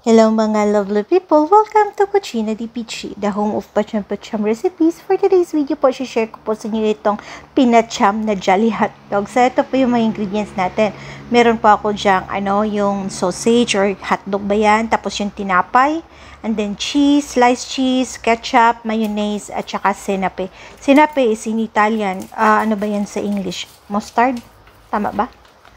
Hello mga lovely people! Welcome to Cucina di Pichi, the home of pacham-pacham recipes. For today's video po, share ko po sa inyo itong pinacham na Jolly Hotdog. So, ito po yung mga ingredients natin. Meron po ako dyang, yung sausage or hotdog ba yan? Tapos yung tinapay, and then cheese, sliced cheese, ketchup, mayonnaise, at saka senape. Senape is in Italian. Ano ba yan sa English? Mustard? Tama ba?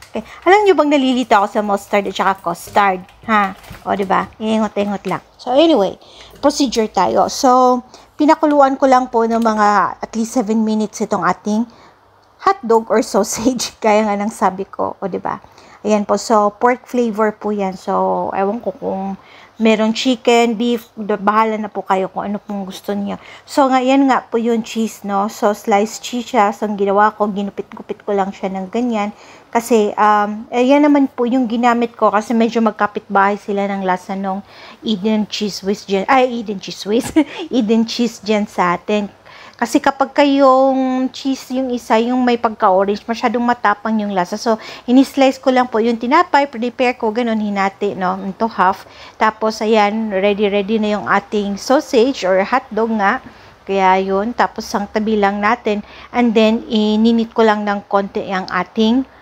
Okay. Alam nyo bang nalilito ako sa mustard at saka custard? Ha? O, diba? Ingot-ingot lang. So, anyway, procedure tayo. So, pinakuluan ko lang po ng mga at least 7 minutes itong ating hotdog or sausage. Kaya nga nang sabi ko. O, diba? Ayan po. So, pork flavor po yan. So, ewan ko kung merong chicken, beef, bahala na po kayo kung ano pong gusto niyo. So, yan nga po yung cheese, no? So, sliced cheese siya. So, ang ginawa ko, ginupit-gupit ko lang siya ng ganyan. Kasi, yan naman po yung ginamit ko kasi medyo magkapit-bahay sila ng lasa nung Eden Cheese Whiz dyan. Eden Cheese Whiz. Eden Cheese dyan sa atin. Kasi kapag kayong cheese yung isa, yung may pagka-orange, masyadong matapang yung lasa. So, ini-slice ko lang po yung tinapay, prepare ko, ganun, hinati, no, into half. Tapos, ayan, ready na yung ating sausage or hotdog nga. Kaya yun, tapos ang tabi lang natin. And then, ininit ko lang ng konti ang ating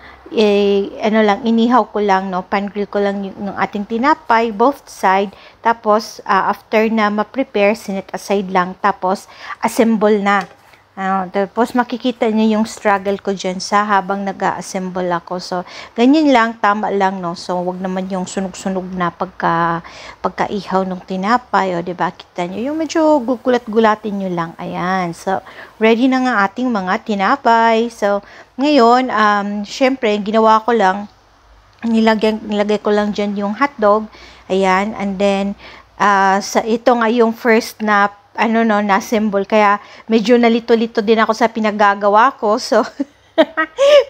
inihaw ko lang, no, pan grill ko lang yung ating tinapay, both side, tapos, after na ma-prepare, sinet aside lang, tapos, assemble na. Tapos, makikita niyo yung struggle ko dyan sa habang nag-assemble ako. So, ganyan lang, tama lang, no. So, wag naman yung sunog-sunog na pagka-ihaw ng tinapay, o, diba, kita niyo, yung medyo gulat-gulatin niyo lang. Ayan. So, ready na nga ating mga tinapay. So, ngayon, syempre, ginawa ko lang, nilagay ko lang dyan yung hotdog. Ayan. And then, ito nga yung first na na-assemble. Kaya, medyo nalito-lito din ako sa pinagagawa ko. So,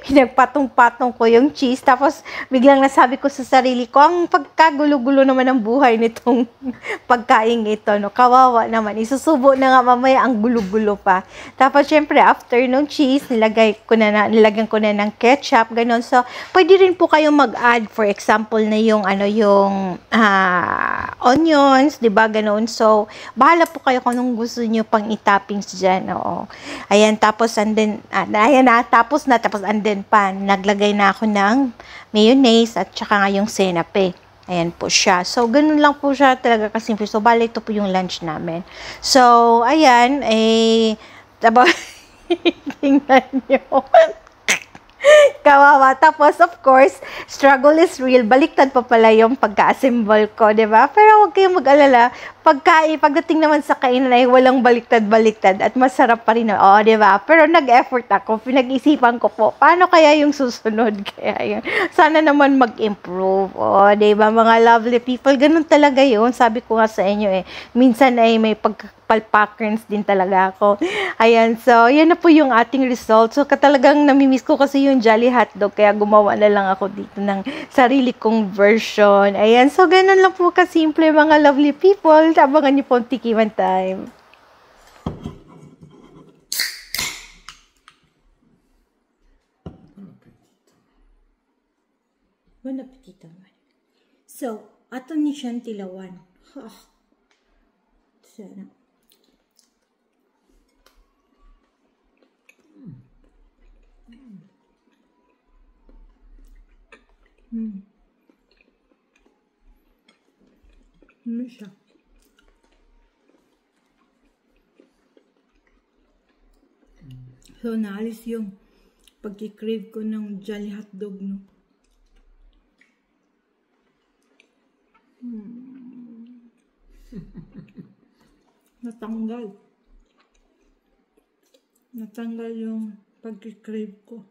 pinagpatong-patong ko yung cheese. Tapos, biglang nasabi ko sa sarili ko, ang pagkagulo-gulo naman ng buhay nitong pagkain ito, no? Kawawa naman. Isusubo na nga mamaya ang gulo-gulo pa. Tapos, syempre, after nung cheese, nilagyan ko na ng ketchup, ganun. So, pwede rin po kayong mag-add, for example, na yung, onions, diba, ganun. So, bahala po kayo kung anong gusto nyo pang itoppings dyan, oo. Ayan, tapos, and then, tapos and then naglagay na ako ng mayonnaise at saka nga yung senape. Ayan po siya. So, ganun lang po siya talaga kasimple. So, bali ito po yung lunch namin. So, ayan, tapos, tingnan nyo. Kawawa. Tapos, of course, struggle is real. Baliktad pa pala yung pagka-assemble ko, diba? Pero huwag kayong mag-alala. Pagdating naman sa kainan ay walang baliktad-baliktad at masarap pa rin. Oh, diba? Pero nag-effort ako. Pinag-isipan ko po, paano kaya yung susunod? Kaya yun. Sana naman mag-improve. Oh, diba? Mga lovely people, ganun talaga yun. Sabi ko nga sa inyo minsan ay may palpakerns din talaga ako. Ayan, so, yan na po yung ating result. So, talagang namimiss ko kasi yung Jolly Hotdog, kaya gumawa na lang ako dito ng sarili kong version. Ayan, so, ganun lang po kasimple mga lovely people. Abangan niyo po ang tikiman time. Bon appetit naman. So, ato ni siyang tilawan. Sana. Ano siya? So, naalis yung pagkikrave ko ng Jolly Hotdog, no? Natanggal yung pagkikrave ko.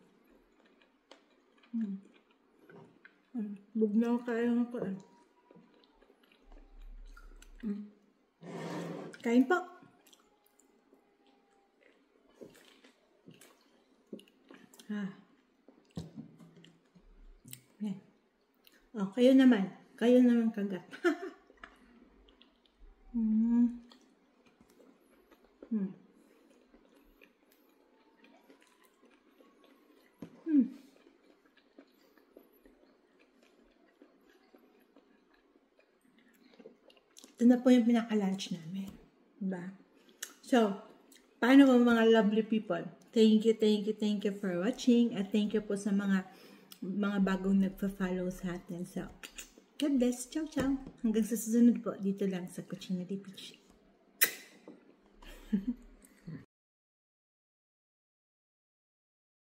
Bugnaw kaya ako Kain po. Okay. Oh, kayo naman kagat. ito na po yung pinaka-lunch namin. Diba? So, paano po mga lovely people? Thank you for watching. At thank you po sa mga bagong nagpa-follow sa atin. So, God bless. Ciao, ciao. Hanggang sa susunod po, dito lang sa Cucina di Peachy.